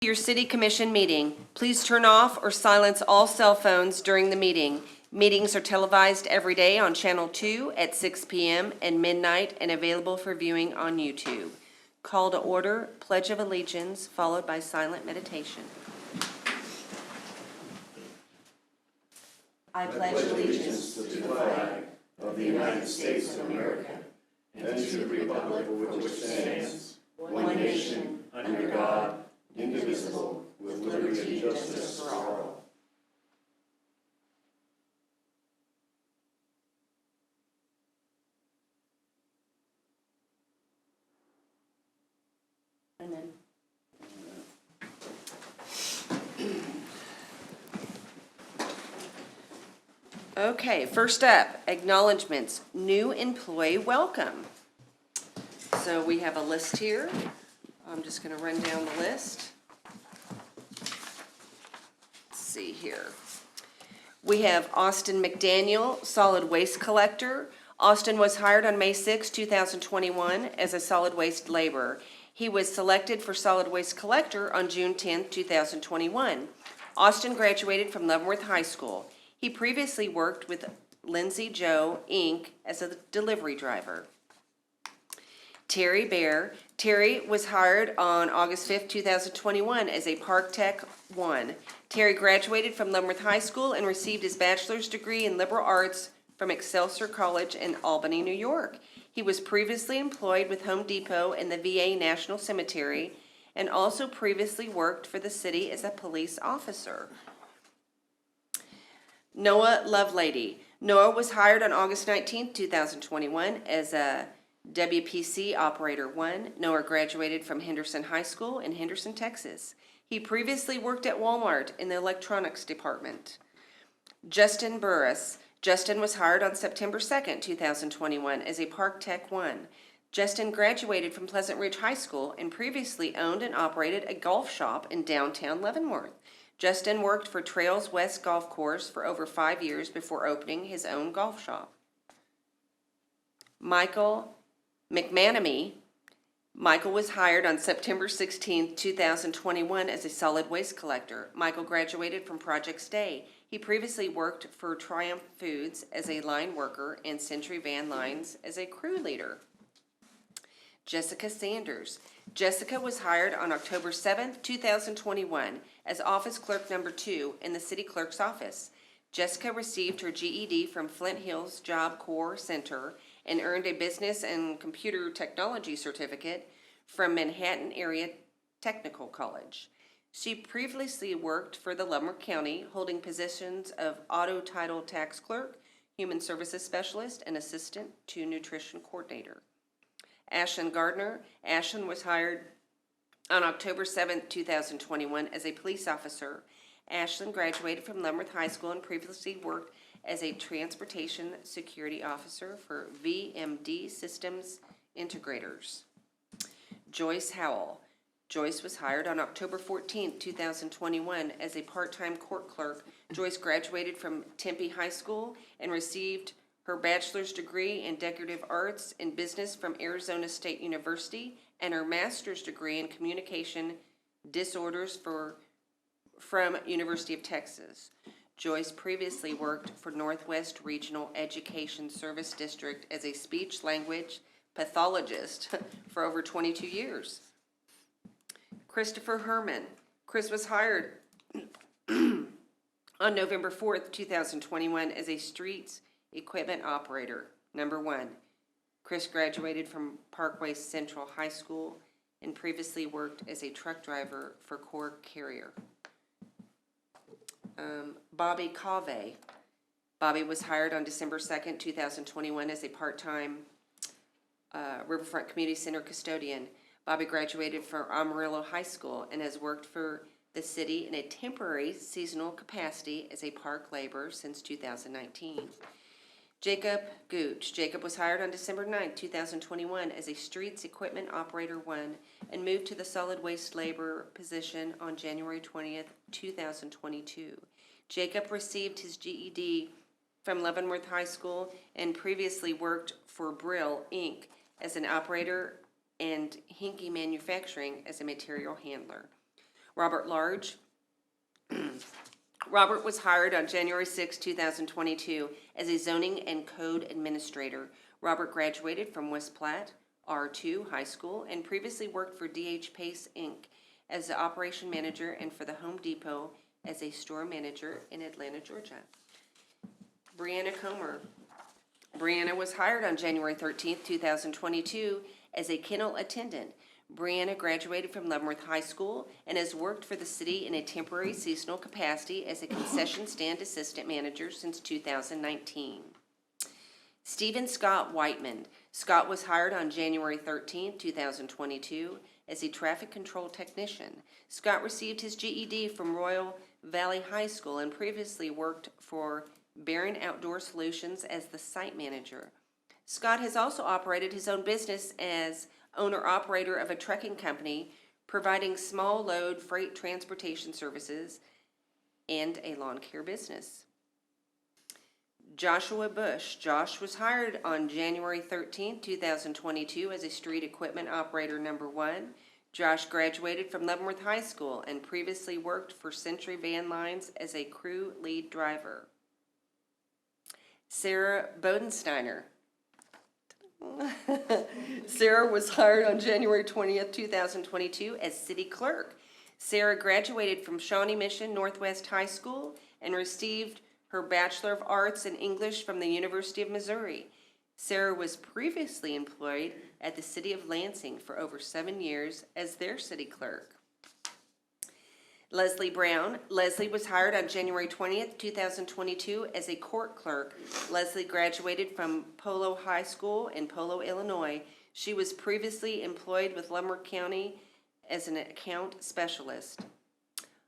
Your city commission meeting. Please turn off or silence all cell phones during the meeting. Meetings are televised every day on Channel 2 at 6 p.m. and midnight and available for viewing on YouTube. Call to order, Pledge of Allegiance, followed by silent meditation. I pledge allegiance to the flag of the United States of America and to the republic for which it stands, one nation, under God, indivisible, with liberty and justice for all. Amen. Okay, first up, acknowledgements. New employee welcome. So we have a list here. I'm just going to run down the list. Let's see here. We have Austin McDaniel, solid waste collector. Austin was hired on May 6, 2021 as a solid waste laborer. He was selected for solid waste collector on June 10, 2021. Austin graduated from Leavenworth High School. He previously worked with Lindsay Joe, Inc. as a delivery driver. Terry Bear. Terry was hired on August 5, 2021 as a Park Tech 1. Terry graduated from Leavenworth High School and received his bachelor's degree in liberal arts from Excelsior College in Albany, New York. He was previously employed with Home Depot and the VA National Cemetery and also previously worked for the city as a police officer. Noah Lovelady. Noah was hired on August 19, 2021 as a WPC Operator 1. Noah graduated from Henderson High School in Henderson, Texas. He previously worked at Walmart in the electronics department. Justin Burris. Justin was hired on September 2, 2021 as a Park Tech 1. Justin graduated from Pleasant Ridge High School and previously owned and operated a golf shop in downtown Leavenworth. Justin worked for Trails West Golf Course for over 5 years before opening his own golf shop. Michael McManamy. Michael was hired on September 16, 2021 as a solid waste collector. Michael graduated from Project Stay. He previously worked for Triumph Foods as a line worker and Century Van Lines as a crew leader. Jessica Sanders. Jessica was hired on October 7, 2021 as office clerk number 2 in the city clerk's office. Jessica received her GED from Flint Hills Job Corps Center and earned a business and computer technology certificate from Manhattan Area Technical College. She previously worked for the Leavenworth County, holding positions of auto title tax clerk, human services specialist, and assistant to nutrition coordinator. Ashlyn Gardner. Ashlyn was hired on October 7, 2021 as a police officer. Ashlyn graduated from Leavenworth High School and previously worked as a transportation security officer for VMD Systems Integrators. Joyce Howell. Joyce was hired on October 14, 2021 as a part-time court clerk. Joyce graduated from Tempe High School and received her bachelor's degree in decorative arts and business from Arizona State University and her master's degree in communication disorders from University of Texas. Joyce previously worked for Northwest Regional Education Service District as a speech-language pathologist for over 22 years. Christopher Herman. Chris was hired on November 4th, 2021 as a streets equipment operator, number 1. Chris graduated from Parkway Central High School and previously worked as a truck driver for Core Carrier. Bobby Cave. Bobby was hired on December 2nd, 2021 as a part-time Riverfront Community Center custodian. Bobby graduated from Amarillo High School and has worked for the city in a temporary seasonal capacity as a park laborer since 2019. Jacob Gooch. Jacob was hired on December 9, 2021 as a streets equipment operator 1 and moved to the solid waste laborer position on January 20th, 2022. Jacob received his GED from Leavenworth High School and previously worked for Brill, Inc. as an operator and Hinky Manufacturing as a material handler. Robert Large. Robert was hired on January 6, 2022 as a zoning and code administrator. Robert graduated from West Platte R2 High School and previously worked for DH Pace Inc. as the operation manager and for the Home Depot as a store manager in Atlanta, Georgia. Brianna Comer. Brianna was hired on January 13, 2022 as a kennel attendant. Brianna graduated from Leavenworth High School and has worked for the city in a temporary seasonal capacity as a concession stand assistant manager since 2019. Stephen Scott Whiteman. Scott was hired on January 13, 2022 as a traffic control technician. Scott received his GED from Royal Valley High School and previously worked for Barron Outdoor Solutions as the site manager. Scott has also operated his own business as owner-operator of a trucking company, providing small load freight transportation services and a lawn care business. Joshua Bush. Josh was hired on January 13, 2022 as a street equipment operator number 1. Josh graduated from Leavenworth High School and previously worked for Century Van Lines as a crew lead driver. Sarah Bodensteiner. Sarah was hired on January 20th, 2022 as city clerk. Sarah graduated from Shawnee Mission Northwest High School and received her Bachelor of Arts in English from the University of Missouri. Sarah was previously employed at the City of Lansing for over 7 years as their city clerk. Leslie Brown. Leslie was hired on January 20th, 2022 as a court clerk. Leslie graduated from Polo High School in Polo, Illinois. She was previously employed with Leavenworth County as an account specialist.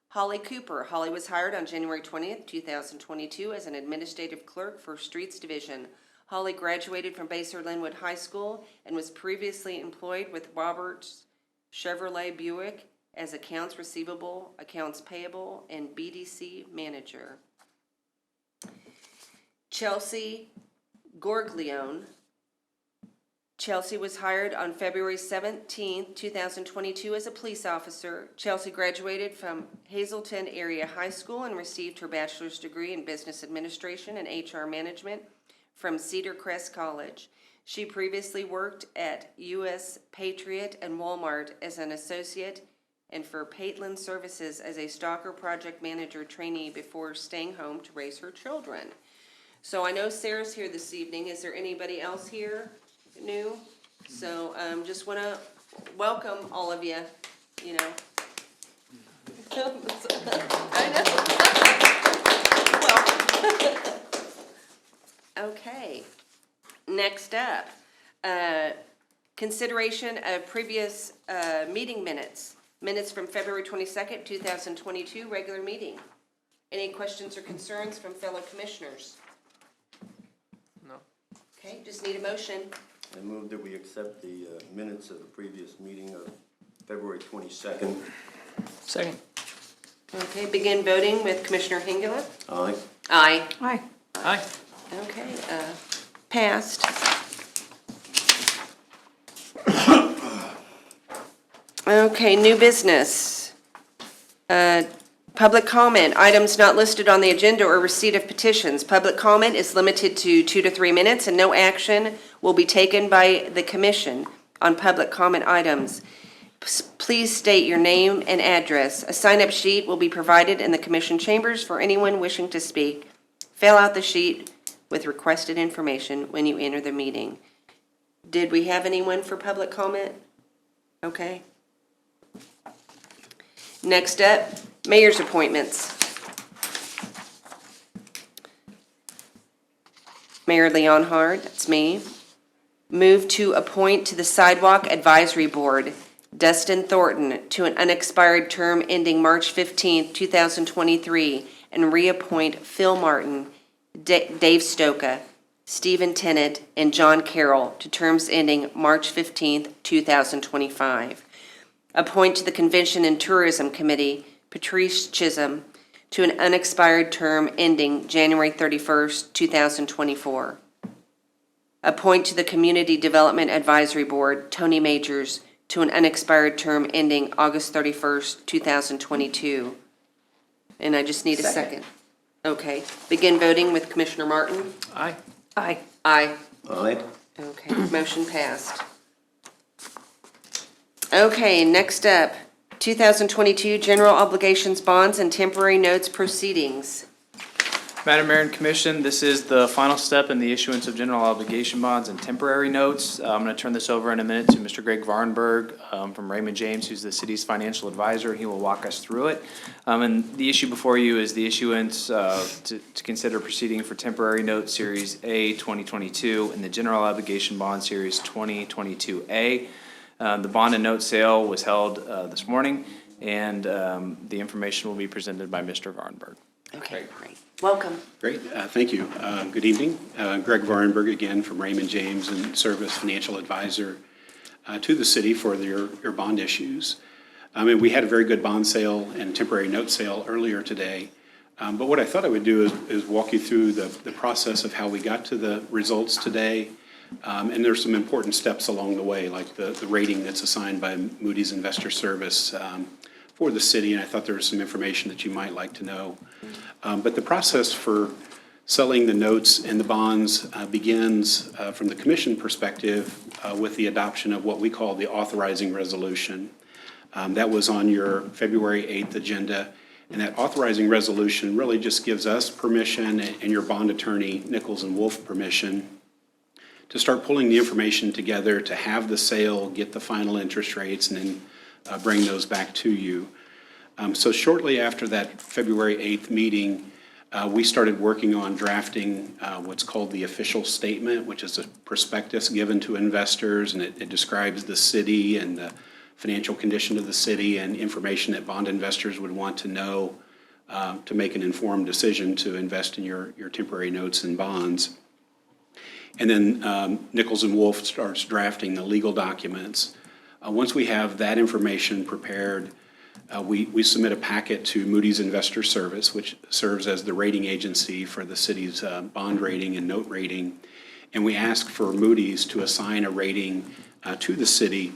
Holly Cooper. Holly was hired on January 20th, 2022 as an administrative clerk for Streets Division. Holly graduated from Basehor Linwood High School and was previously employed with Roberts Chevrolet Buick as accounts receivable, accounts payable, and BDC manager. Chelsea Gorglione. Chelsea was hired on February 17, 2022 as a police officer. Chelsea graduated from Hazleton Area High School and received her bachelor's degree in business administration and HR management from Cedar Crest College. She previously worked at U.S. Patriot and Walmart as an associate and for Paitland Services as a stalker project manager trainee before staying home to raise her children. So I know Sarah's here this evening. Is there anybody else here new? So just want to welcome all of you, you know. I know. Well, okay. Next up, consideration of previous meeting minutes. Minutes from February 22nd, 2022, regular meeting. Any questions or concerns from fellow commissioners? No. Okay, just need a motion. I move that we accept the minutes of the previous meeting of February 22nd. Second. Okay, begin voting with Commissioner Hingela. Aye. Aye. Aye. Aye. Okay, passed. Okay, new business. Public comment, items not listed on the agenda or receipt of petitions. Public comment is limited to 2 to 3 minutes and no action will be taken by the commission on public comment items. Please state your name and address. A sign-up sheet will be provided in the commission chambers for anyone wishing to speak. Fill out the sheet with requested information when you enter the meeting. Did we have anyone for public comment? Okay. Next up, mayor's appointments. Mayor Leonhard, that's me. Move to appoint to the Sidewalk Advisory Board Dustin Thornton to an unexpired term ending March 15, 2023, and reappoint Phil Martin, Dave Stoka, Stephen Tennant, and John Carroll to terms ending March 15, 2025. Appoint to the Convention and Tourism Committee Patrice Chisholm to an unexpired term ending January 31st, 2024. Appoint to the Community Development Advisory Board Tony Majors to an unexpired term ending August 31st, 2022. And I just need a second. Okay. Begin voting with Commissioner Martin. Aye. Aye. Aye. Aye. Okay, motion passed. Okay, next up, 2022 General Obligations Bonds and Temporary Notes Proceedings. Madam Mayor and Commission, this is the final step in the issuance of general obligation bonds and temporary notes. I'm going to turn this over in a minute to Mr. Greg Varnberg from Raymond James, who's the city's financial advisor. He will walk us through it. And the issue before you is the issuance to consider proceeding for temporary note Series A 2022 and the general obligation bond Series 2022A. The bond and note sale was held this morning, and the information will be presented by Mr. Varnberg. Okay, great. Welcome. Great, thank you. Good evening. Greg Varnberg again from Raymond James and serve as financial advisor to the city for your bond issues. We had a very good bond sale and temporary note sale earlier today. But what I thought I would do is walk you through the process of how we got to the results today. And there's some important steps along the way, like the rating that's assigned by Moody's Investor Service for the city. And I thought there was some information that you might like to know. But the process for selling the notes and the bonds begins from the commission perspective with the adoption of what we call the authorizing resolution. That was on your February 8th agenda. And that authorizing resolution really just gives us permission and your bond attorney, Nichols and Wolf, permission to start pulling the information together, to have the sale, get the final interest rates, and then bring those back to you. So shortly after that February 8th meeting, we started working on drafting what's called the official statement, which is a prospectus given to investors, and it describes the city and the financial condition of the city and information that bond investors would want to know to make an informed decision to invest in your temporary notes and bonds. And then Nichols and Wolf starts drafting the legal documents. Once we have that information prepared, we submit a packet to Moody's Investor Service, which serves as the rating agency for the city's bond rating and note rating. And we ask for Moody's to assign a rating to the city.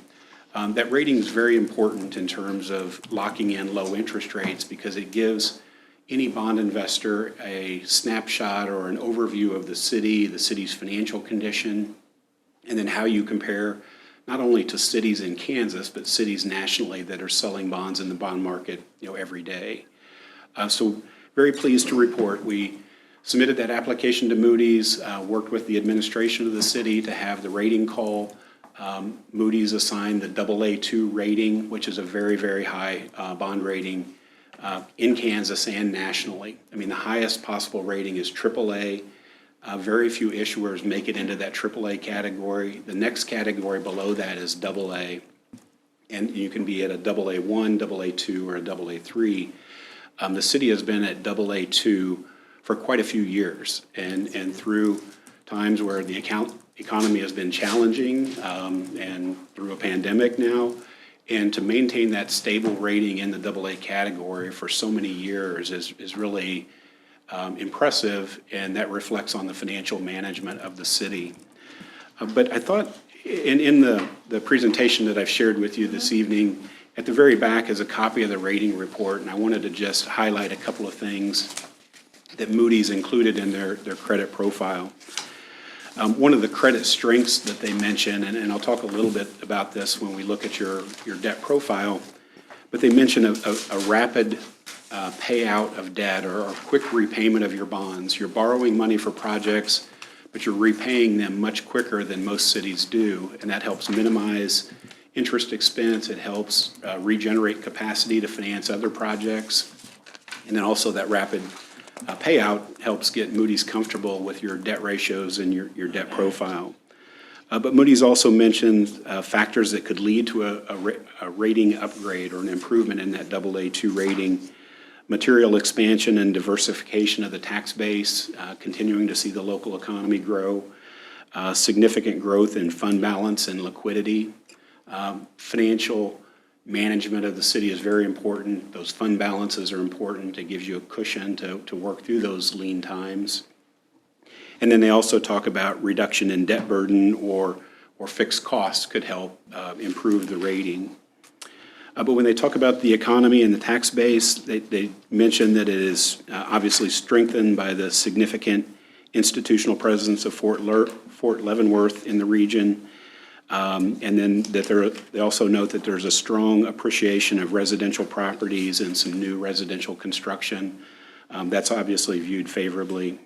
That rating is very important in terms of locking in low interest rates because it gives any bond investor a snapshot or an overview of the city's financial condition, and then how you compare not only to cities in Kansas, but cities nationally that are selling bonds in the bond market, every day. So very pleased to report we submitted that application to Moody's, worked with the administration of the city to have the rating call. Moody's assigned the AA2 rating, which is a very, very high bond rating in Kansas and nationally. The highest possible rating is AAA. Very few issuers make it into that AAA category. The next category below that is AA, and you can be at a AA1, AA2, or a AA3. The city has been at AA2 for quite a few years, and through times where the economy has been challenging, and through a pandemic now, and to maintain that stable rating in the AA category for so many years is really impressive, and that reflects on the financial management of the city. But I thought in the presentation that I've shared with you this evening, at the very back is a copy of the rating report, and I wanted to just highlight a couple of things that Moody's included in their credit profile. One of the credit strengths that they mention, and I'll talk a little bit about this when we look at your debt profile, but they mention a rapid payout of debt or a quick repayment of your bonds. You're borrowing money for projects, but you're repaying them much quicker than most cities do, and that helps minimize interest expense. It helps regenerate capacity to finance other projects, and then also that rapid payout helps get Moody's comfortable with your debt ratios and your debt profile. But Moody's also mentioned factors that could lead to a rating upgrade or an improvement in that AA2 rating. Material expansion and diversification of the tax base, continuing to see the local economy grow, significant growth in fund balance and liquidity. Financial management of the city is very important. Those fund balances are important. It gives you a cushion to work through those lean times. And then they also talk about reduction in debt burden or or fixed costs could help improve the rating. But when they talk about the economy and the tax base, they mention that it is obviously strengthened by the significant institutional presence of Fort Leavenworth in the region. And then that they also note that there's a strong appreciation of residential properties and some new residential construction. That's obviously viewed favorably.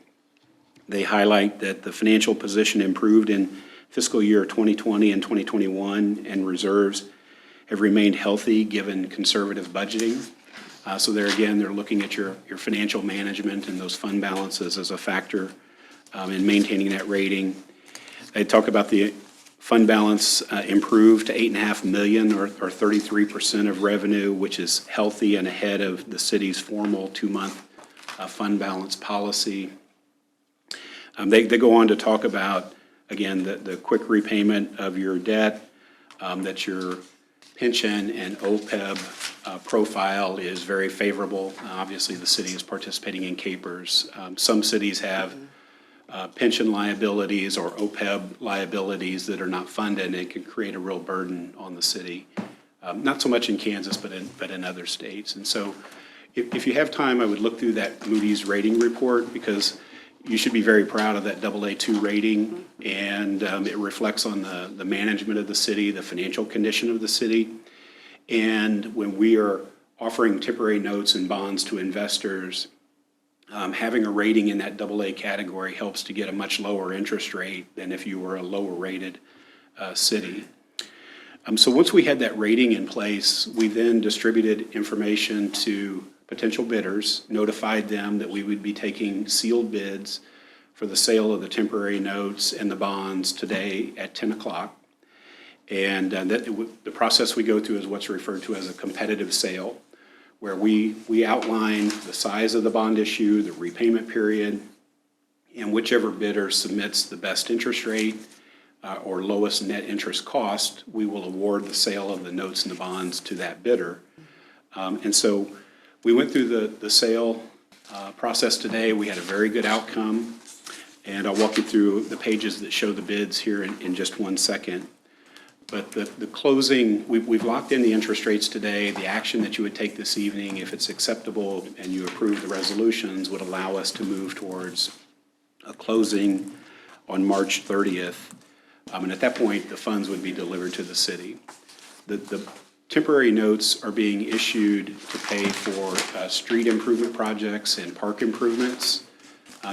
They highlight that the financial position improved in fiscal year 2020 and 2021, and reserves have remained healthy given conservative budgeting. So there again, they're looking at your financial management and those fund balances as a factor in maintaining that rating. They talk about the fund balance improved to $8.5 million or 33% of revenue, which is healthy and ahead of the city's formal 2-month fund balance policy. They go on to talk about, again, the quick repayment of your debt, that your pension and OPEB profile is very favorable. Obviously, the city is participating in CAPERS. Some cities have pension liabilities or OPEB liabilities that are not funded, and it can create a real burden on the city. Not so much in Kansas, but in other states. And so if you have time, I would look through that Moody's rating report, because you should be very proud of that AA2 rating, and it reflects on the management of the city, the financial condition of the city. And when we are offering temporary notes and bonds to investors, having a rating in that AA category helps to get a much lower interest rate than if you were a lower rated city. So once we had that rating in place, we then distributed information to potential bidders, notified them that we would be taking sealed bids for the sale of the temporary notes and the bonds today at 10 o'clock. And the process we go through is what's referred to as a competitive sale, where we outline the size of the bond issue, the repayment period, and whichever bidder submits the best interest rate or lowest net interest cost, we will award the sale of the notes and the bonds to that bidder. And so we went through the sale process today. We had a very good outcome, and I'll walk you through the pages that show the bids here in just 1 second. But the closing, we've locked in the interest rates today. The action that you would take this evening, if it's acceptable and you approve the resolutions, would allow us to move towards a closing on March 30th. And at that point, the funds would be delivered to the city. The temporary notes are being issued to pay for street improvement projects and park improvements.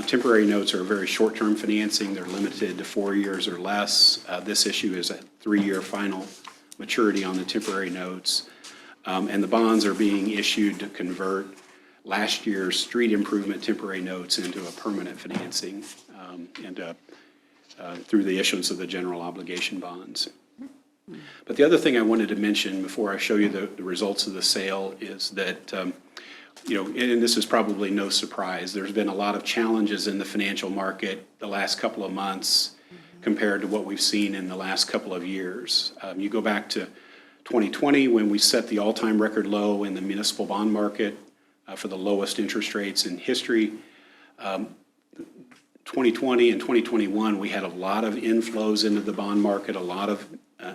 Temporary notes are very short-term financing. They're limited to 4 years or less. This issue is a 3-year final maturity on the temporary notes. And the bonds are being issued to convert last year's street improvement temporary notes into a permanent financing through the issuance of the general obligation bonds. But the other thing I wanted to mention before I show you the results of the sale is that, and this is probably no surprise, there's been a lot of challenges in the financial market the last couple of months compared to what we've seen in the last couple of years. You go back to 2020 when we set the all-time record low in the municipal bond market for the lowest interest rates in history. 2020 and 2021, we had a lot of inflows into the bond market. A lot of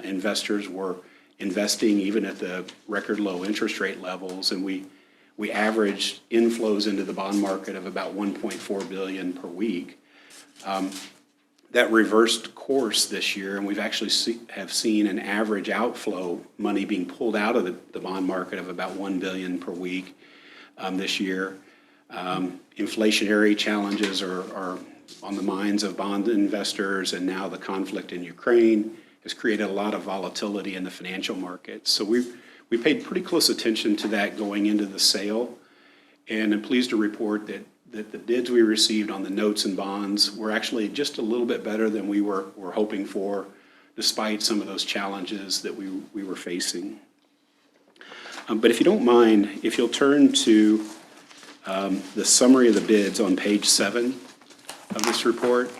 investors were investing even at the record low interest rate levels, and we averaged inflows into the bond market of about $1.4 billion per week. That reversed course this year, and we've actually have seen an average outflow, money being pulled out of the bond market, of about $1 billion per week this year. Inflationary challenges are on the minds of bond investors, and now the conflict in Ukraine has created a lot of volatility in the financial markets. So we paid pretty close attention to that going into the sale, and I'm pleased to report that the bids we received on the notes and bonds were actually just a little bit better than we were hoping for, despite some of those challenges that we were facing. But if you don't mind, if you'll turn to the summary of the bids on page 7 of this report.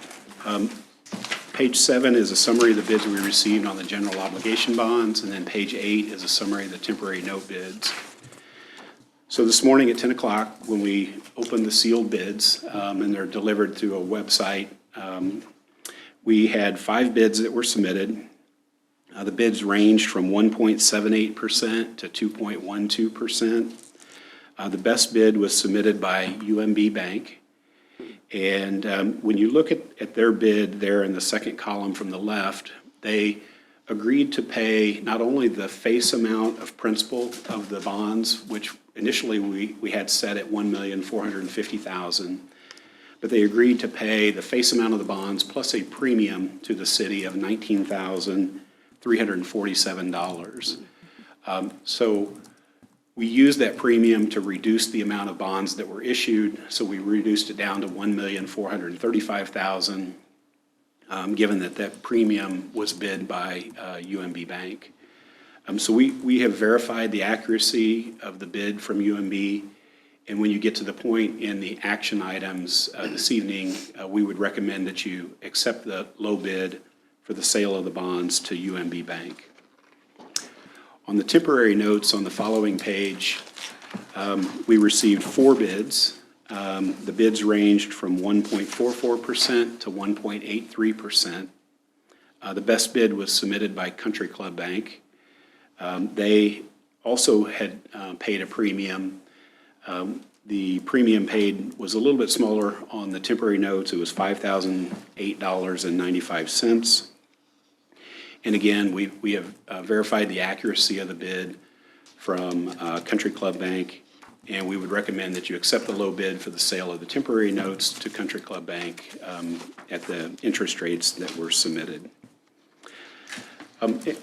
Page 7 is a summary of the bids we received on the general obligation bonds, and then page 8 is a summary of the temporary note bids. So this morning at 10 o'clock, when we opened the sealed bids, and they're delivered through a website, we had 5 bids that were submitted. The bids ranged from 1.78% to 2.12%. The best bid was submitted by UMB Bank. And when you look at their bid there in the second column from the left, they agreed to pay not only the face amount of principal of the bonds, which initially we had set at $1,450,000, but they agreed to pay the face amount of the bonds plus a premium to the city of $19,347. So we used that premium to reduce the amount of bonds that were issued, so we reduced it down to $1,435,000, given that premium was bid by UMB Bank. So we have verified the accuracy of the bid from UMB, and when you get to the point in the action items this evening, we would recommend that you accept the low bid for the sale of the bonds to UMB Bank. On the temporary notes on the following page, we received 4 bids. The bids ranged from 1.44% to 1.83%. The best bid was submitted by Country Club Bank. They also had paid a premium. The premium paid was a little bit smaller on the temporary notes. It was $5,008.95. And again, we have verified the accuracy of the bid from Country Club Bank, and we would recommend that you accept the low bid for the sale of the temporary notes to Country Club Bank at the interest rates that were submitted.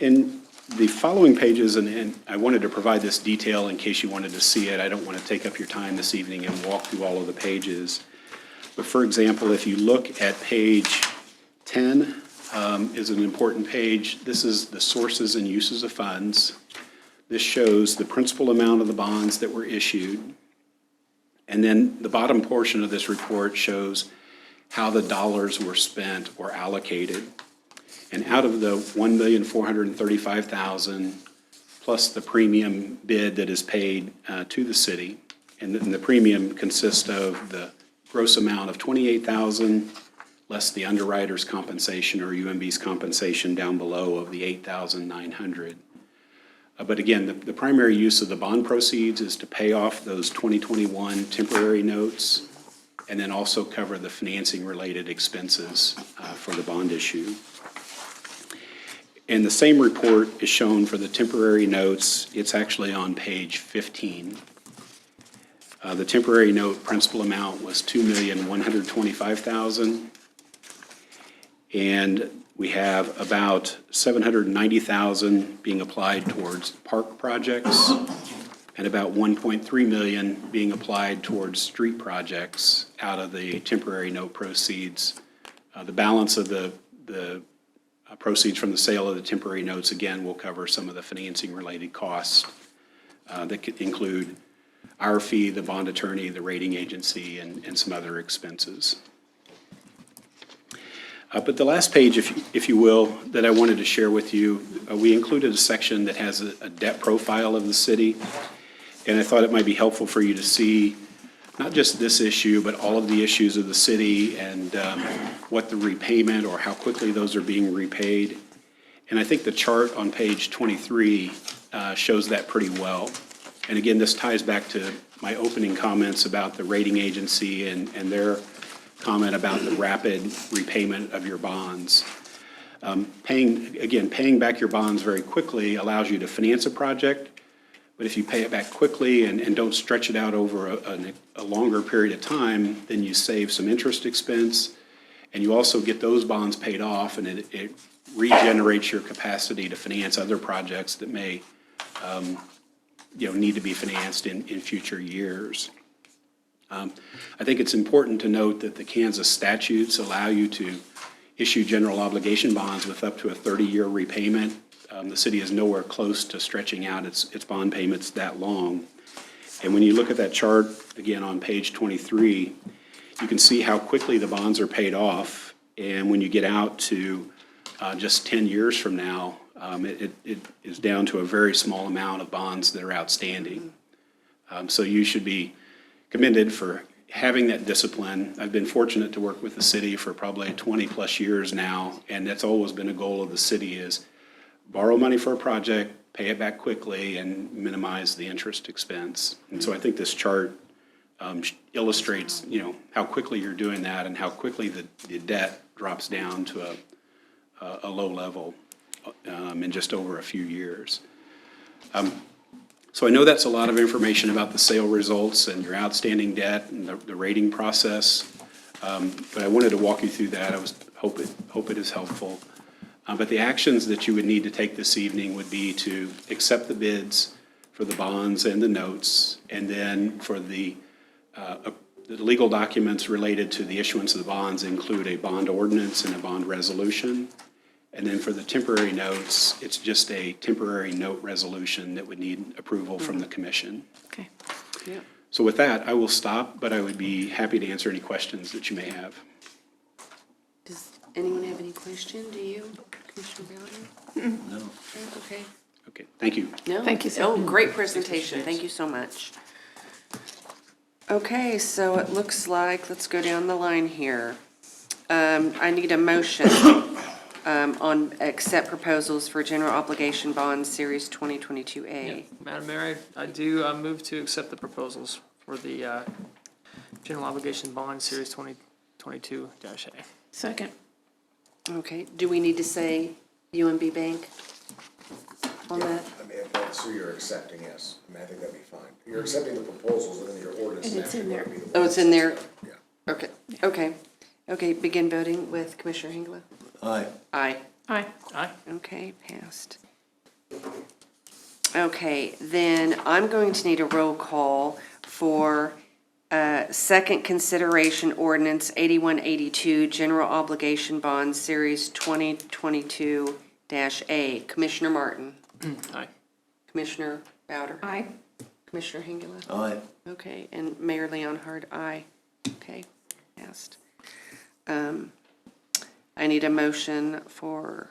In the following pages, and I wanted to provide this detail in case you wanted to see it. I don't want to take up your time this evening and walk through all of the pages. But for example, if you look at page 10, is an important page. This is the sources and uses of funds. This shows the principal amount of the bonds that were issued. And then the bottom portion of this report shows how the dollars were spent or allocated. And out of the $1,435,000 plus the premium bid that is paid to the city, and the premium consists of the gross amount of $28,000 less the underwriter's compensation or UMB's compensation down below of the $8,900. But again, the primary use of the bond proceeds is to pay off those 2021 temporary notes and then also cover the financing-related expenses for the bond issue. And the same report is shown for the temporary notes. It's actually on page 15. The temporary note principal amount was $2,125,000. And we have about $790,000 being applied towards park projects and about $1.3 million being applied towards street projects out of the temporary note proceeds. The balance of the proceeds from the sale of the temporary notes, again, will cover some of the financing-related costs that could include our fee, the bond attorney, the rating agency, and some other expenses. But the last page, if you will, that I wanted to share with you, we included a section that has a debt profile of the city. And I thought it might be helpful for you to see not just this issue, but all of the issues of the city and what the repayment or how quickly those are being repaid. And I think the chart on page 23 shows that pretty well. And again, this ties back to my opening comments about the rating agency and their comment about the rapid repayment of your bonds. Paying back your bonds very quickly allows you to finance a project, but if you pay it back quickly and don't stretch it out over a longer period of time, then you save some interest expense, and you also get those bonds paid off, and it regenerates your capacity to finance other projects that may need to be financed in future years. I think it's important to note that the Kansas statutes allow you to issue general obligation bonds with up to a 30-year repayment. The city is nowhere close to stretching out its bond payments that long. And when you look at that chart, again on page 23, you can see how quickly the bonds are paid off. And when you get out to just 10 years from now, it is down to a very small amount of bonds that are outstanding. So you should be commended for having that discipline. I've been fortunate to work with the city for probably 20 plus years now, and that's always been a goal of the city is borrow money for a project, pay it back quickly, and minimize the interest expense. And so I think this chart illustrates, how quickly you're doing that and how quickly the debt drops down to a low level in just over a few years. So I know that's a lot of information about the sale results and your outstanding debt and the rating process, but I wanted to walk you through that. Hope it is helpful. But the actions that you would need to take this evening would be to accept the bids for the bonds and the notes, and then for the legal documents related to the issuance of the bonds include a bond ordinance and a bond resolution. And then for the temporary notes, it's just a temporary note resolution that would need approval from the commission. Okay. Yep. So with that, I will stop, but I would be happy to answer any questions that you may have. Does anyone have any question? Do you, Commissioner Bowden? No. Okay. Okay, thank you. No? Thank you, sir. Oh, great presentation. Thank you so much. Okay, so it looks like, let's go down the line here. I need a motion on accept proposals for general obligation bonds, Series 2022A. Madam Mayor, I do move to accept the proposals for the general obligation bond series 2022-A. Second. Okay, do we need to say UMB Bank on that? I mean, so you're accepting, yes. I mean, I think that'd be fine. You're accepting the proposals, and then your ordinance And is it's in actually there. going to be the. Oh, it's in there? Yeah. Okay, okay. Okay, begin voting with Commissioner Hengela. Aye. Aye. Aye. Aye. Okay, passed. Okay, then I'm going to need a roll call for second consideration ordinance 8182, general obligation bonds, series 2022-A. Commissioner Martin. Aye. Commissioner Bowder. Aye. Commissioner Hengela. Aye. Okay, and Mayor Leonhard, aye. Okay, passed. I need a motion for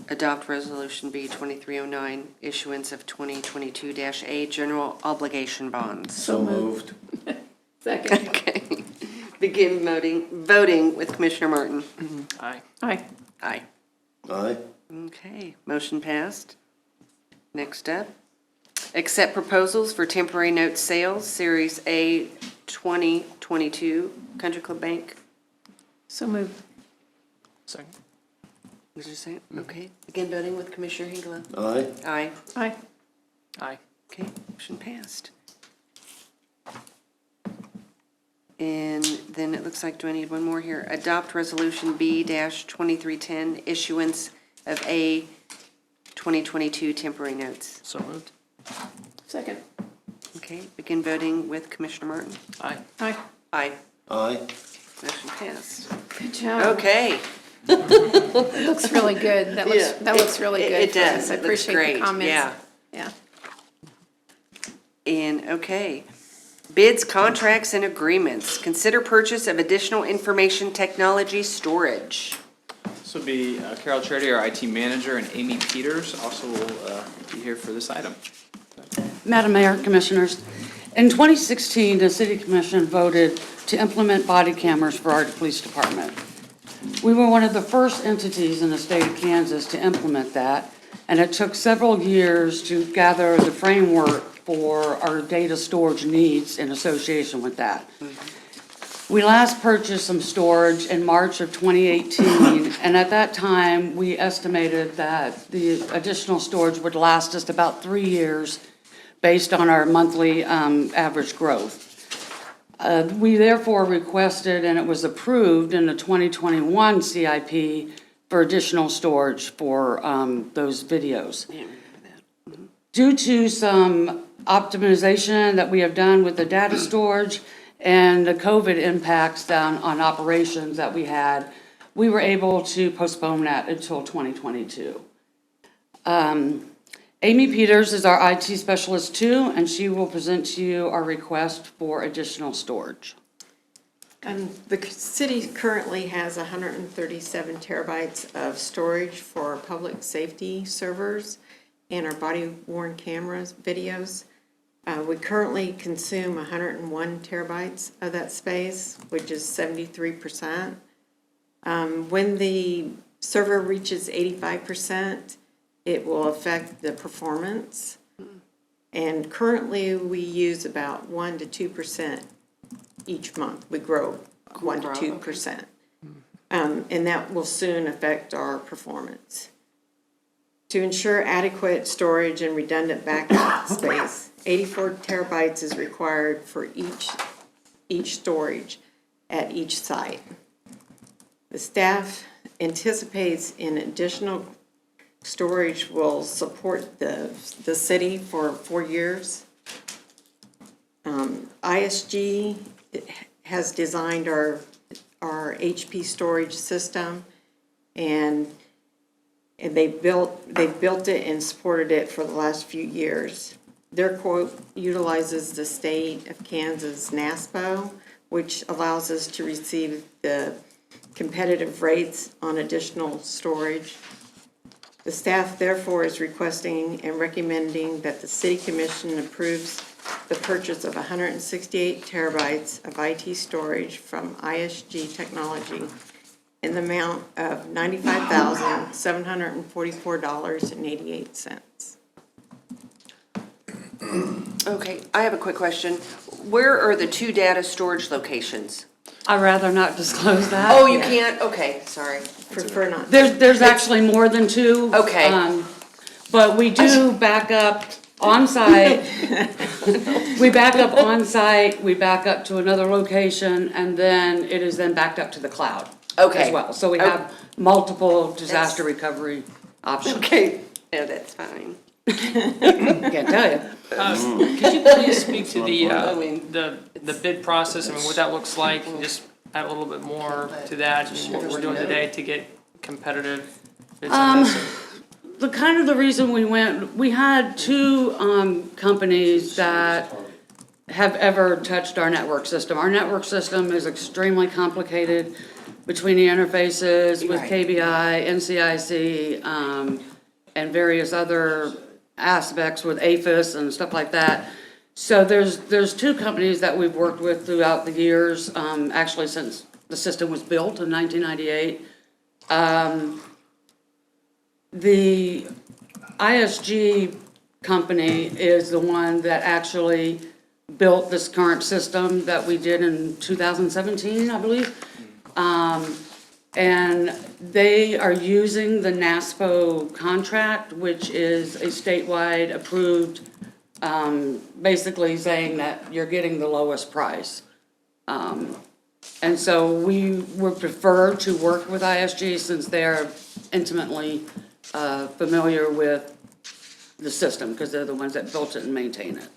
adopt resolution B 2309, issuance of 2022-A general obligation bonds. So moved. Second. Okay, begin voting with Commissioner Martin. Aye. Aye. Aye. Aye. Okay, motion passed. Next up, accept proposals for temporary note sales, Series A 2022, Country Club Bank. So moved. Second. What did you say? Okay, begin voting with Commissioner Hengela. Aye. Aye. Aye. Aye. Okay, motion passed. And then it looks like, do I need one more here? Adopt resolution B-2310, issuance of A 2022 temporary notes. So moved. Second. Okay, begin voting with Commissioner Martin. Aye. Aye. Aye. Aye. Motion passed. Good job. Okay. It looks really good. That looks, Yeah, that looks really good. it for does. us. I It looks appreciate great. the comments. Yeah. Yeah. And, okay. Bids, contracts, and agreements. Consider purchase of additional information technology storage. This will be Carol Charity, our IT manager, and Amy Peters also will be here for this item. Madam Mayor, Commissioners, in 2016, the City Commission voted to implement body cameras for our police department. We were one of the first entities in the state of Kansas to implement that, and it took several years to gather the framework for our data storage needs in association with that. We last purchased some storage in March of 2018, and at that time, we estimated that the additional storage would last us about 3 years based on our monthly average growth. We therefore requested, and it was approved in the 2021 CIP for additional storage for those videos. Due to some optimization that we have done with the data storage and the COVID impacts down on operations that we had, we were able to postpone that until 2022. Amy Peters is our IT specialist too, and she will present to you our request for additional storage. The city currently has 137 terabytes of storage for public safety servers and our body-worn cameras, videos. We currently consume 101 terabytes of that space, which is 73%. When the server reaches 85%, it will affect the performance. And currently, we use about 1 to 2% each month. We grow 1 to 2%. And that will soon affect our performance. To ensure adequate storage and redundant backup space, 84 terabytes is required for each storage at each site. The staff anticipates an additional storage will support the city for 4 years. ISG has designed our HP storage system, and they've built it and supported it for the last few years. Their quote utilizes the state of Kansas NASPO, which allows us to receive the competitive rates on additional storage. The staff therefore is requesting and recommending that the City Commission approves the purchase of 168 terabytes of IT storage from ISG Technology in the amount of $95,744.88. Okay, I have a quick question. Where are the 2 data storage locations? I'd rather not disclose that. Oh, you can't? Okay, sorry. Prefer not. There's actually more than 2. Okay. But we do back up on-site. We back up on-site, we back up to another location, and then it is then backed up to the cloud Okay. as well. So we have multiple disaster recovery options. Okay, no, that's fine. Can't tell you. Could you please speak to I mean, the bid process, I mean, what that looks like, and just add a little bit more to that, and what we're doing today to get competitive bids on this? The kind of the reason we had 2 companies that have ever touched our network system. Our network system is extremely complicated between the interfaces with KBI, NCIC, and various other aspects with APHIS and stuff like that. So there's 2 companies that we've worked with throughout the years, actually since the system was built in 1998. The ISG company is the one that actually built this current system that we did in 2017, I believe. And they are using the NASPO contract, which is a statewide approved, basically saying that you're getting the lowest price. And so we would prefer to work with ISG since they're intimately familiar with the system, because they're the ones that built it and maintain it.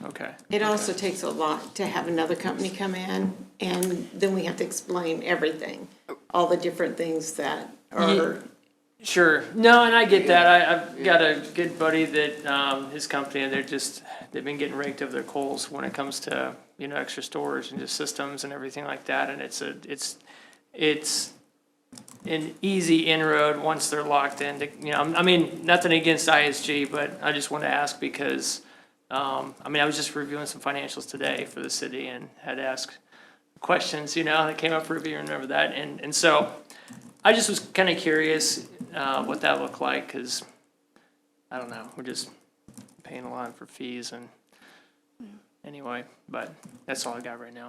Okay. It also takes a lot to have another company come in, and then we have to explain everything, all the different things that are. Sure. No, and I get that. I've got a good buddy that, his company, and they've been getting raked over their coals when it comes to, extra storage and just systems and everything like that. And it's an easy inroad once they're locked in to, I mean, nothing against ISG, but I just want to ask because, I was just reviewing some financials today for the city and had to ask questions, that came up for review, remember that. And so I just was kind of curious what that looked like, because, I don't know, we're just paying a lot for fees and anyway, but that's all I got right now.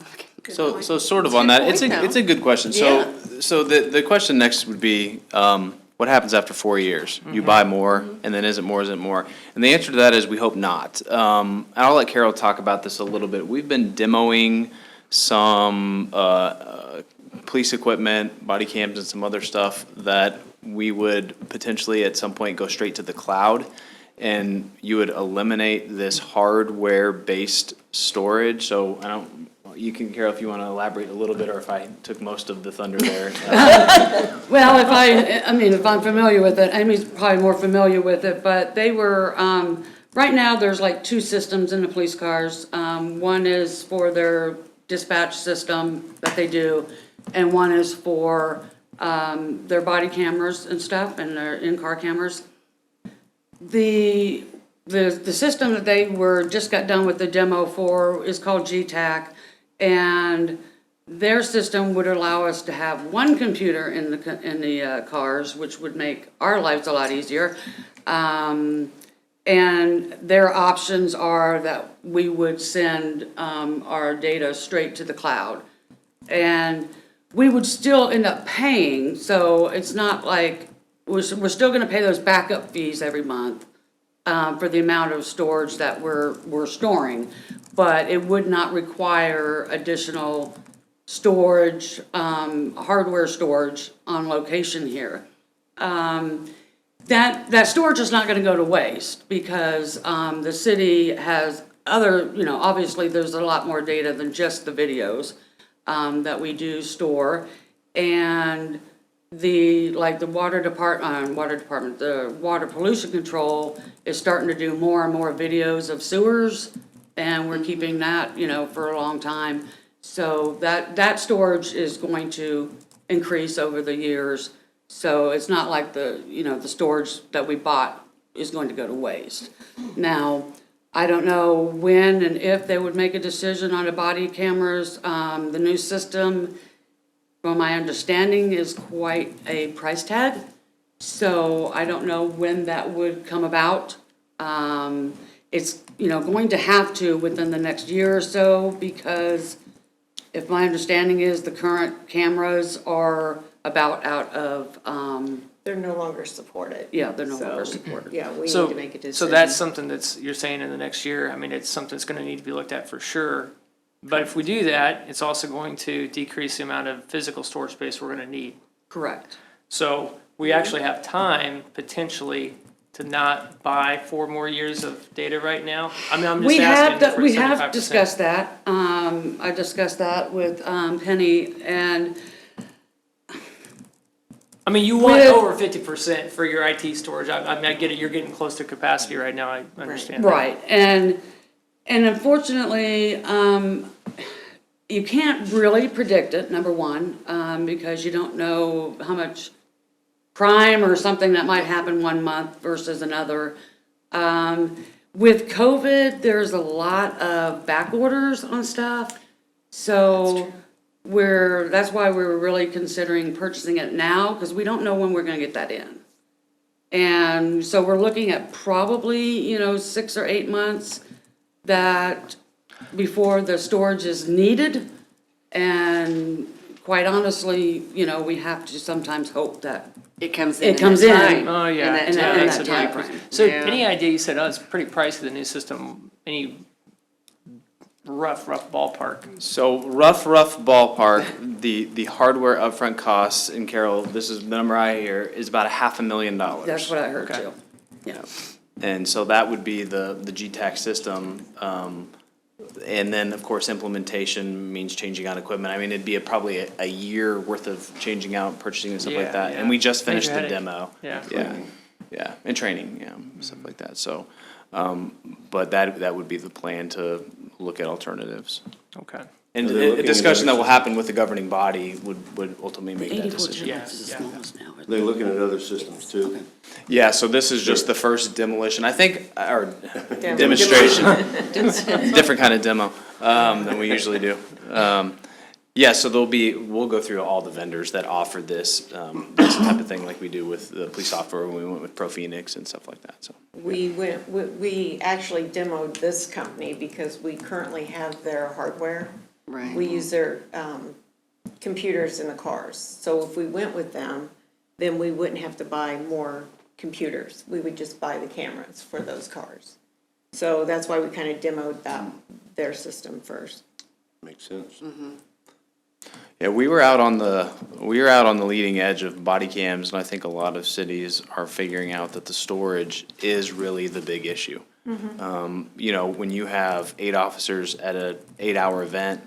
So sort of on that, it's a good question. So the question next would be, what happens after 4 years? You buy more, and then is it more, And the answer to that is we hope not. And I'll let Carol talk about this a little bit. We've been demoing some police equipment, body cams, and some other stuff that we would potentially at some point go straight to the cloud. And you would eliminate this hardware-based storage. So you can, Carol, if you want to elaborate a little bit, or if I took most of the thunder there. Well, if I'm familiar with it, Amy's probably more familiar with it, but they were, right now, there's like 2 systems in the police cars. One is for their dispatch system that they do, and one is for their body cameras and stuff, and their in-car cameras. The system that they just got done with the demo for is called GTAC, and their system would allow us to have one computer in the cars, which would make our lives a lot easier. And their options are that we would send our data straight to the cloud. And we would still end up paying, so it's not like, we're still gonna pay those backup fees every month for the amount of storage that we're storing. But it would not require additional storage, hardware storage on location here. That storage is not gonna go to waste, because the city has other, obviously, there's a lot more data than just the videos that we do store. And the water pollution control is starting to do more and more videos of sewers, and we're keeping that, for a long time. So that storage is going to increase over the years. So it's not like the storage that we bought is going to go to waste. Now, I don't know when and if they would make a decision on the body cameras. The new system, from my understanding, is quite a price tag. So I don't know when that would come about. It's, going to have to within the next year or so, because if my understanding is the current cameras are about out of, They're no longer supported. yeah, they're no So, longer supported. Yeah, we need So, to make a decision. so that's something you're saying in the next year, I mean, it's something that's gonna need to be looked at for sure. But if we do that, it's also going to decrease the amount of physical storage space we're gonna need. Correct. So we actually have time potentially to not buy 4 more years of data right now. I mean, I'm just We asking for we 75%. have discussed that. I discussed that with Penny, and I mean, you want With- over 50% for your IT storage. I mean, I get it, you're getting close to capacity right now, I understand that. right, and unfortunately, you can't really predict it, number one, because you don't know how much crime or something that might happen one month versus another. With COVID, there's a lot of back orders on stuff, so that's why we were really considering purchasing it now, because we don't know when we're gonna get that in. And so we're looking at probably, 6 or 8 months that before the storage is needed. And quite honestly, we have to sometimes hope that It comes in. it comes in. Oh, yeah. that Yeah, time. that's that a big time price. frame. So Yeah. any idea, you said, it's pretty pricey, the new system, any rough ballpark? So rough ballpark, the hardware upfront costs, and Carol, this is the number I hear, is about $500,000. That's what I heard Okay. too. Yeah. And so that would be the GTAC system. And then, of course, implementation means changing out equipment. I mean, it'd be probably a year worth of changing out, purchasing and stuff Yeah, like that. yeah. And we just Major finished the headache. demo. Yeah. Yeah, and training, stuff like that. So, but that would be the plan, to look at alternatives. Okay. And So they're a looking discussion at that will happen with the governing body would ultimately make that 84 decision. gigabytes is the Yeah. smallest now. They're looking at other systems too. Yeah, so this is just the first demolition, I think, or demonstration. Different kind of demo, than we usually do. Yeah, so we'll go through all the vendors that offer this type of thing, like we do with the police software when we went with Pro Phoenix and stuff like that, so. We actually demoed this company because we currently have their hardware. Right. We use their computers in the cars. So if we went with them, then we wouldn't have to buy more computers. We would just buy the cameras for those cars. So that's why we kind of demoed their system first. Makes sense. Yeah, we were out on the leading edge of body cams, and I think a lot of cities are figuring out that the storage is really the big issue. When you have 8 officers at a 8-hour event,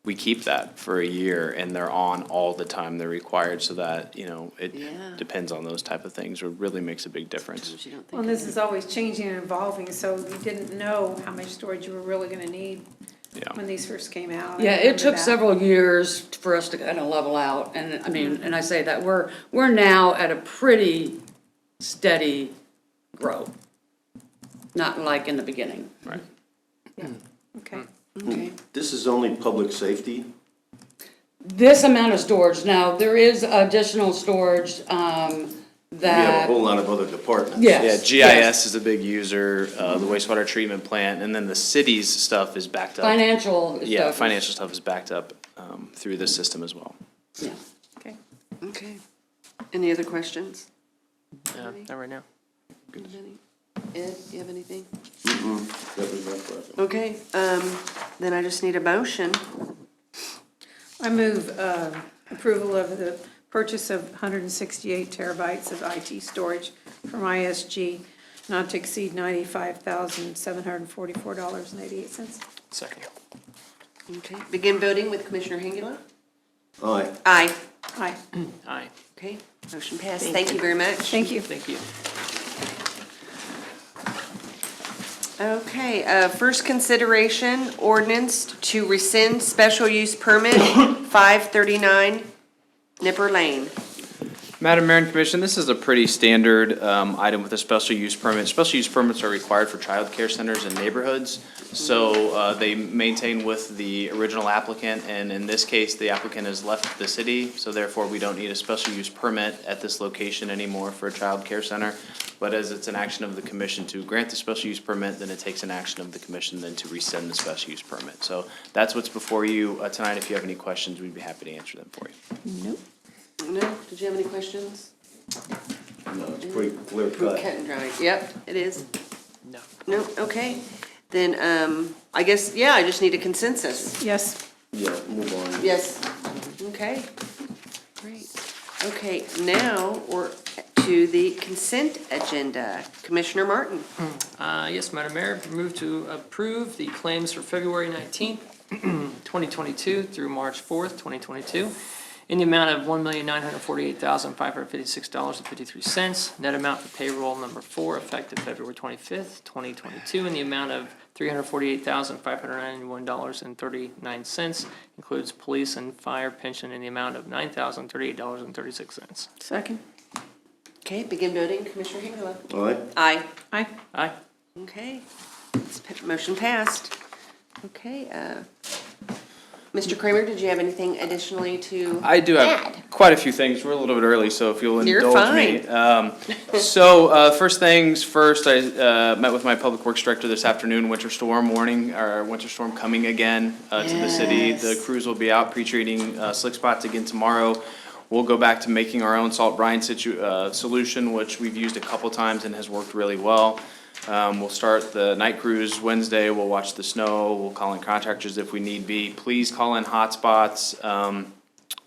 we keep that for a year, and they're on all the time they're required, so that, it Yeah. depends on those type of things. It really makes a big difference. You don't think Well, of this it. is always changing and evolving, so you didn't know how much storage you were really gonna need Yeah. when these first came out. I Yeah, it remember took that. several years for us to kind of level out, and I mean, and I say that we're now at a pretty steady growth. Not like in the beginning. Okay. Okay. This is only public safety? This amount of storage, now, there is additional storage, We have a that, whole lot of other departments. yes. Yeah, yes. GIS is a big user, the wastewater treatment plant, and then the city's stuff is backed up. Financial stuff. Yeah, is- financial stuff is backed up through this system as well. Yeah. Okay. Okay. Any other questions? No, not right now. Anybody? Ed, you have anything? That was my question. Okay, then I just need a motion. I move approval of the purchase of 168 terabytes of IT storage from ISG, not to exceed $95,744.88. Second. Okay, begin voting with Commissioner Hengula. Aye. Aye. Aye, Aye. Okay, motion passed. Thank you very much. thank you. Thank you. Okay, first consideration, ordinance to rescind special use permit 539 Nipper Lane. Madam Mayor and Commission, this is a pretty standard item with a special use permit. Special use permits are required for childcare centers and neighborhoods. So they maintain with the original applicant, and in this case, the applicant has left the city, so therefore we don't need a special use permit at this location anymore for a childcare center. But as it's an action of the commission to grant the special use permit, then it takes an action of the commission then to rescind the special use permit. So that's what's before you tonight. If you have any questions, we'd be happy to answer them for you. Nope. No, did you have any questions? No, it's pretty clear cut. Cut and dry, yep, it is. No. No, okay, then, I guess, yeah, I just need a consensus. Yes, Yeah, move on. Yes. Okay, great. Okay, now we're to the consent agenda. Commissioner Martin. Yes, Madam Mayor, move to approve the claims for February 19th, 2022 through March 4th, 2022, in the amount of $1,948,556.53. Net amount for payroll number 4, effective February 25th, 2022, in the amount of $348,591.39. Includes police and fire pension in the amount of $9,038.36. second. Okay, begin voting. Commissioner Hengela. Aye. Aye. Aye. Aye. Okay, motion passed. Okay, Mr. Kramer, did you have anything additionally to I do have add? quite a few things. We're a little bit early, so if you'll You're indulge me. First things first, I met with my public works director this afternoon, winter storm warning, or winter storm coming again to the city. The Yes. crews will be out pre-treating slick spots again tomorrow. We'll go back to making our own salt brine solution, which we've used a couple times and has worked really well. We'll start the night cruise Wednesday, we'll watch the snow, we'll call in contractors if we need be. Please call in hotspots.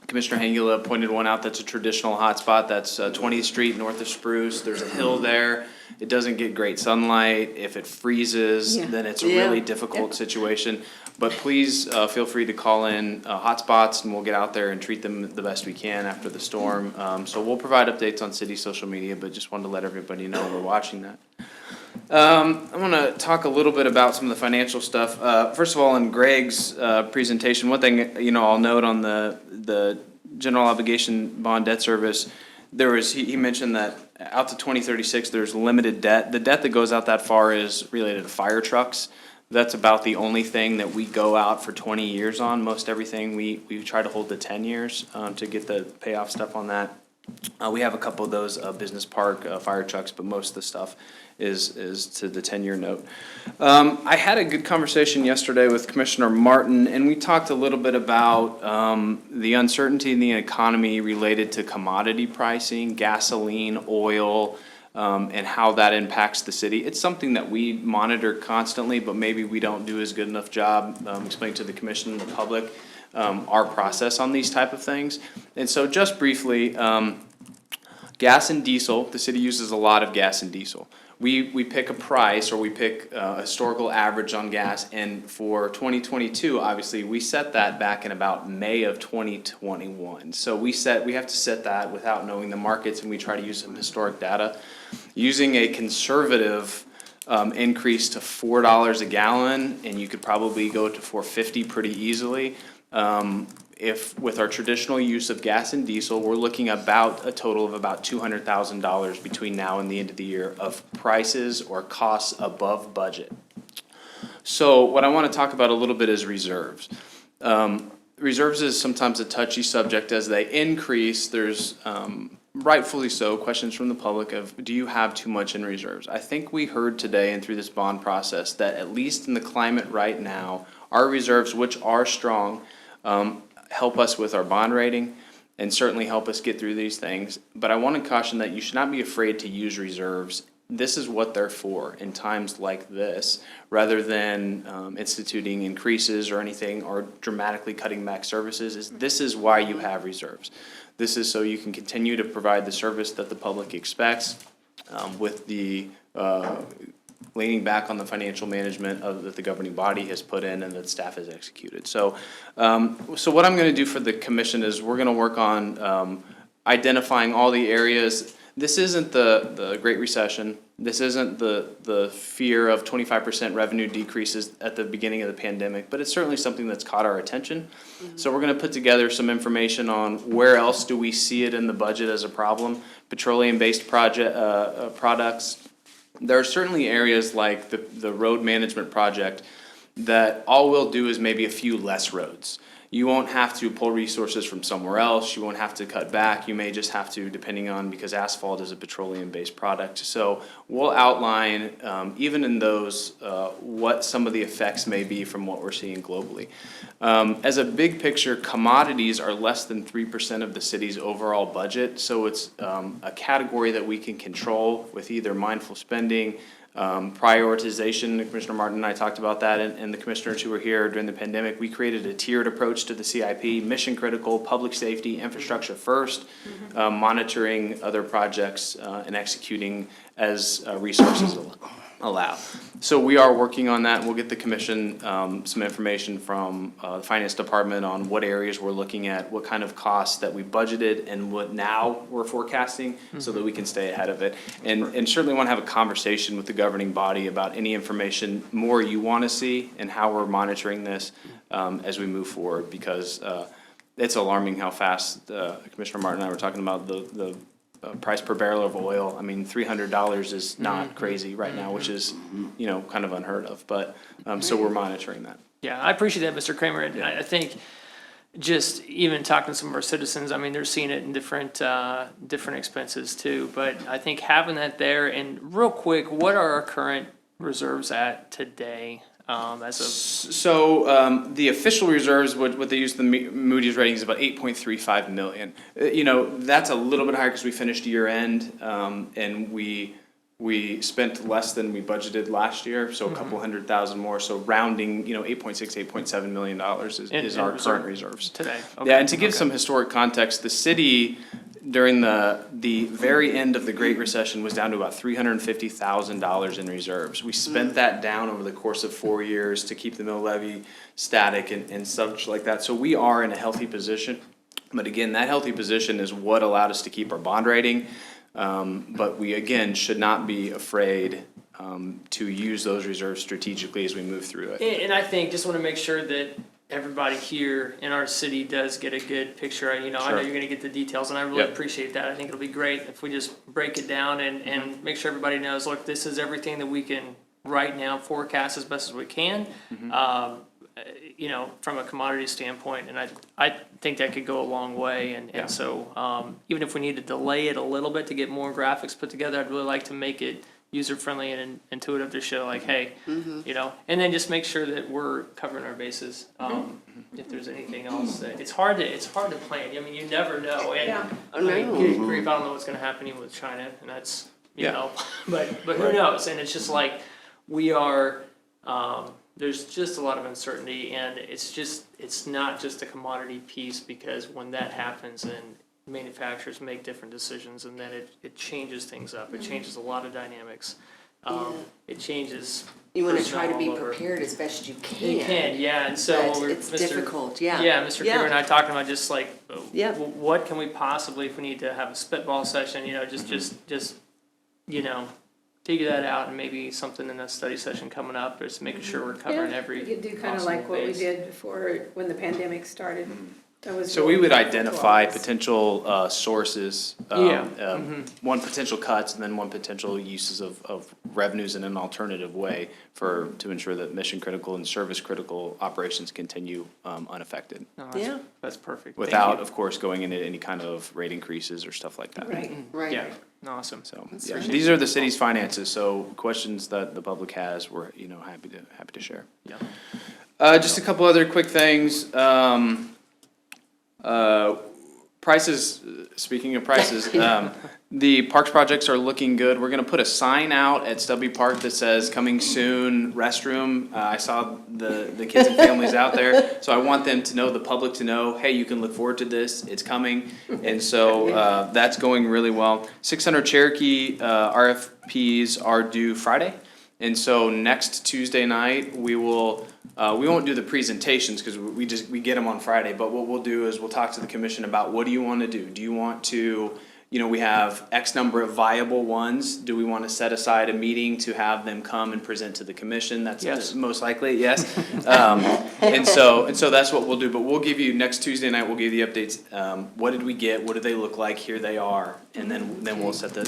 Commissioner Hengula pointed one out that's a traditional hotspot, that's 20th Street north of Spruce. There's a hill there, it doesn't get great sunlight. If it freezes, Yeah. then it's a Yeah. really difficult situation. But please feel free to call in hotspots and we'll get out there and treat them the best we can after the storm. So we'll provide updates on city social media, but just wanted to let everybody know we're watching that. I want to talk a little bit about some of the financial stuff. First of all, in Greg's presentation, one thing, I'll note on the general obligation bond debt service, he mentioned that out to 2036, there's limited debt. The debt that goes out that far is related to fire trucks. That's about the only thing that we go out for 20 years on. Most everything, we try to hold to 10 years to get the payoff stuff on that. We have a couple of those business park fire trucks, but most of the stuff is to the 10-year note. I had a good conversation yesterday with Commissioner Martin, and we talked a little bit about the uncertainty in the economy related to commodity pricing, gasoline, oil, and how that impacts the city. It's something that we monitor constantly, but maybe we don't do as good enough job explaining to the commission and the public our process on these type of things. And so just briefly, gas and diesel, the city uses a lot of gas and diesel. We pick a price, or we pick a historical average on gas, and for 2022, obviously, we set that back in about May of 2021. So we have to set that without knowing the markets, and we try to use some historic data. Using a conservative increase to $4 a gallon, and you could probably go to $4.50 pretty easily. If with our traditional use of gas and diesel, we're looking about a total of about $200,000 between now and the end of the year of prices or costs above budget. So what I want to talk about a little bit is reserves. reserves is sometimes a touchy subject. As they increase, there's, rightfully so, questions from the public of, do you have too much in reserves? I think we heard today and through this bond process that at least in the climate right now, our reserves, which are strong, help us with our bond rating and certainly help us get through these things. But I want to caution that you should not be afraid to use reserves. This is what they're for in times like this, rather than instituting increases or anything or dramatically cutting back services. This is why you have reserves. This is so you can continue to provide the service that the public expects with the leaning back on the financial management that the governing body has put in and that staff has executed. So what I'm going to do for the commission is we're going to work on identifying all the areas. This isn't the Great Recession. This isn't the fear of 25% revenue decreases at the beginning of the pandemic, but it's certainly something that's caught our attention. So we're going to put together some information on where else do we see it in the budget as a problem. Petroleum-based products. There are certainly areas like the road management project that all we'll do is maybe a few less roads. You won't have to pull resources from somewhere else. You won't have to cut back. You may just have to, depending on, because asphalt is a petroleum-based product. So we'll outline, even in those, what some of the effects may be from what we're seeing globally. As a big picture, commodities are less than 3% of the city's overall budget. So it's a category that we can control with either mindful spending, prioritization. Commissioner Martin and I talked about that, and the commissioners who were here during the pandemic. We created a tiered approach to the CIP, mission critical, public safety, infrastructure first, monitoring other projects and executing as resources allow. So we are working on that, and we'll get the commission some information from the finance department on what areas we're looking at, what kind of costs that we budgeted and what now we're forecasting so that we can stay ahead of it. And certainly want to have a conversation with the governing body about any information more you want to see and how we're monitoring this as we move forward, because it's alarming how fast Commissioner Martin and I were talking about the price per barrel of oil. I mean, $300 is not crazy right now, which is, kind of unheard of. But so we're monitoring that. Yeah, I appreciate that, Mr. Kramer. And I think just even talking to some of our citizens, I mean, they're seeing it in different expenses too. But I think having that there, and real quick, what are our current reserves at today? So the official reserves, what they use the Moody's rating is about 8.35 million. That's a little bit higher because we finished year end and we spent less than we budgeted last year, so a couple $100,000 more. So rounding, $8.7 million is our current reserves today. Okay. Yeah, and to give some historic context, the city during the very end of the Great Recession was down to about $350,000 in reserves. We spent that down over the course of 4 years to keep the mill levy static and such like that. So we are in a healthy position. But again, that healthy position is what allowed us to keep our bond rating. But we, again, should not be afraid to use those reserves strategically as we move through it. And I think, just want to make sure that everybody here in our city does get a good picture. I know you're going to get the details, and I really appreciate that. I think it'll be great if we just break it down and make sure everybody knows, look, this is everything that we can right now forecast as best as we can, from a commodity standpoint. And I think that could go a long way. And so even if we need to delay it a little bit to get more graphics put together, I'd really like to make it user-friendly and intuitive to show, like, hey, and then just make sure that we're covering our bases. If there's anything else, it's hard to plan. I mean, you never know. And good grief, I don't know what's going to happen even with China, and that's but who knows? And it's just like we are. There's just a lot of uncertainty, and it's not just a commodity piece, because when that happens, then manufacturers make different decisions, and then it changes things up. It changes a lot of dynamics. It changes. You want to try to be prepared as best you can. You can, yeah. And so it's difficult, yeah. Yeah, Mr. Kramer and I talking about just like, what can we possibly, if we need to have a spitball session, just figure that out, and maybe something in a study session coming up, is making sure we're covering every. You could do kind of like what we did before when the pandemic started. So we would identify potential sources. Yeah. One potential cuts and then one potential uses of revenues in an alternative way to ensure that mission critical and service critical operations continue unaffected. No, Yeah. That's perfect. Thank Without, you. of course, going into any kind of rate increases or stuff like that. Right. Yeah, awesome. So, That's yeah, right. these are the city's finances, so questions that the public has, we're, happy to share. Yeah. Just a couple other quick things. Prices, speaking of prices, the parks projects are looking good. We're gonna put a sign out at Stubby Park that says, coming soon, restroom. I saw the kids and families out there, so I want them to know, the public to know, hey, you can look forward to this, it's coming. And so, that's going really well. 600 Cherokee, RFPs are due Friday. And so next Tuesday night, we won't do the presentations because we get them on Friday, but what we'll do is we'll talk to the commission about what do you want to do? Do you want to, we have X number of viable ones. Do we want to set aside a meeting to have them come and present to the commission? That's Yes. most likely, yes. And so that's what we'll do, but we'll give you, next Tuesday night, we'll give you updates. What did we get? What do they look like? Here they are. And then we'll set the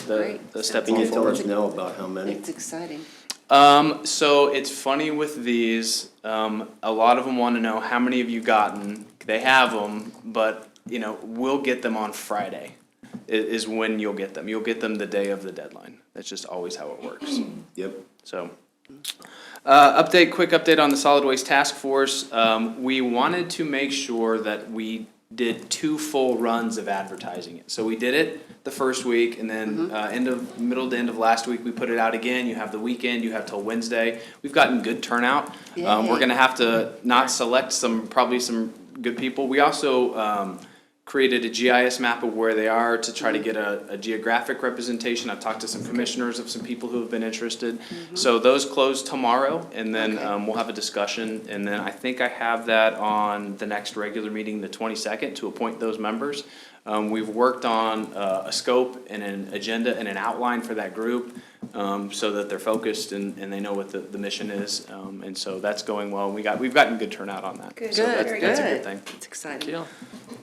step Can you tell forward. us now about how many? It's exciting. So it's funny with these, a lot of them want to know how many have you gotten? They have them, but, we'll get them on Friday is when you'll get them. You'll get them the day of the deadline. That's just always how it works. Yep. So, quick update on the solid waste task force. We wanted to make sure that we did 2 full runs of advertising it. So we did it the first week, and then middle to end of last week, we put it out again. You have the weekend, you have till Wednesday. We've gotten good turnout. We're gonna have to not select probably some good people. We also created a GIS map of where they are to try to get a geographic representation. I've talked to some commissioners of some people who have been interested. So those close tomorrow, and then we'll have a discussion. And then I think I have that on the next regular meeting, the 22nd, to appoint those members. We've worked on a scope and an agenda and an outline for that group, so that they're focused and they know what the mission is. And so that's going well. We've gotten good turnout on that. Good. So Good, that's a good good. thing. It's exciting. Deal.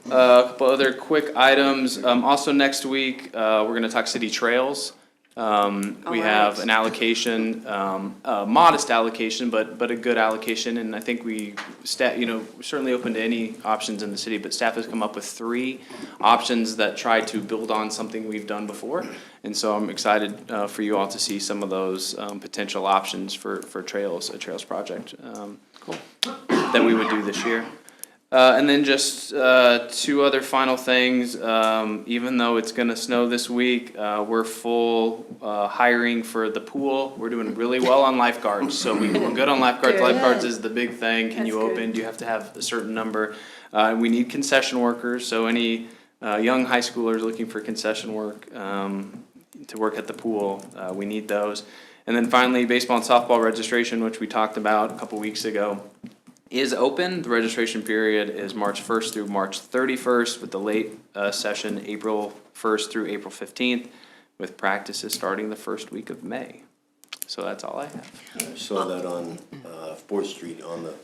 A couple other quick items. Also next week, we're gonna talk city trails. We have an allocation, a modest allocation, but a good allocation, and I think certainly open to any options in the city, but staff has come up with 3 options that try to build on something we've done before. And so I'm excited, for you all to see some of those, potential options for a trails project, that we would do this year. And then just 2 other final things. Even though it's gonna snow this week, we're full hiring for the pool. We're doing really well on lifeguards, so we're good on lifeguards. Good. Lifeguards is the big thing. Can you That's open? good. Do you have to have a certain number? We need concession workers, so any young high schoolers looking for concession work to work at the pool, we need those. And then finally, baseball and softball registration, which we talked about a couple weeks ago, is open. The registration period is March 1st through March 31st, with the late session April 1st through April 15th, with practices starting the first week of May. So that's all I have. I saw that on 4th Street on the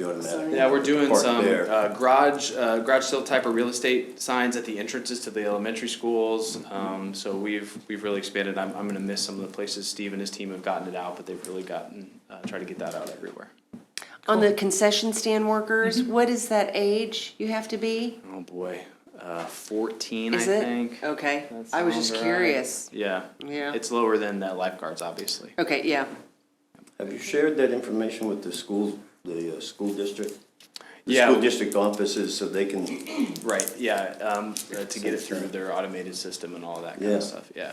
automatic. Yeah, we're doing park some there. garage sale type of real estate signs at the entrances to the elementary schools. So we've really expanded. I'm gonna miss some of the places Steve and his team have gotten it out, but they've really tried to get that out everywhere. On the concession stand workers, what is that age you have to be? Oh, boy. 14, Is I it? think. Okay, That I was sounds just right. curious. Yeah. Yeah. It's lower than the lifeguards, obviously. Okay, yeah. Have you shared that information with the school district? The Yeah. school district offices so they can, Right, yeah, to get it through their automated system and all that kind Yeah. of stuff, yeah.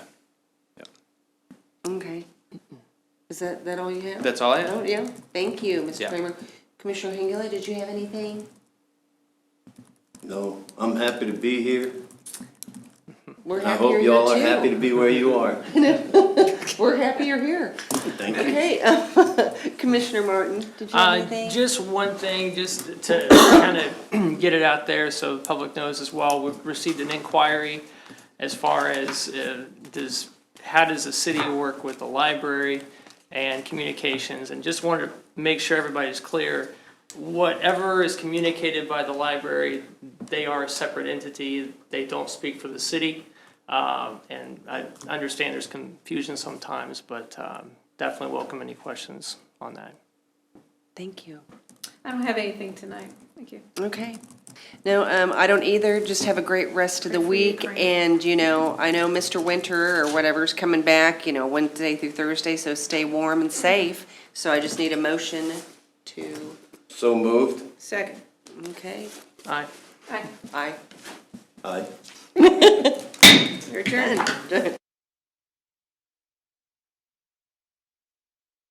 Okay. Is that all you have? That's all I have. Oh, yeah. Thank you, Mr. Yeah. Kramer. Commissioner Hengela, did you have anything? no, I'm happy to be here. We're I happy you're hope here y'all are happy to too. be where you are. We're happy you're here. Thank you. Okay, Commissioner Martin, did you have anything? Just one thing, just to kind of get it out there so the public knows as well. We've received an inquiry as far as how does the city work with the library and communications, and just wanted to make sure everybody's clear. whatever is communicated by the library, they are a separate entity. They don't speak for the city. And I understand there's confusion sometimes, but definitely welcome any questions on that. Thank you. I don't have anything tonight. Thank you. Okay. No, I don't either. Just have a great rest of the Pray for week. Ukraine. And, I know Mr. Winter or whatever's coming back, Wednesday through Thursday, so stay warm and safe. So I just need a motion to, So moved. Second. okay, Aye. Aye. aye. Aye. Your turn.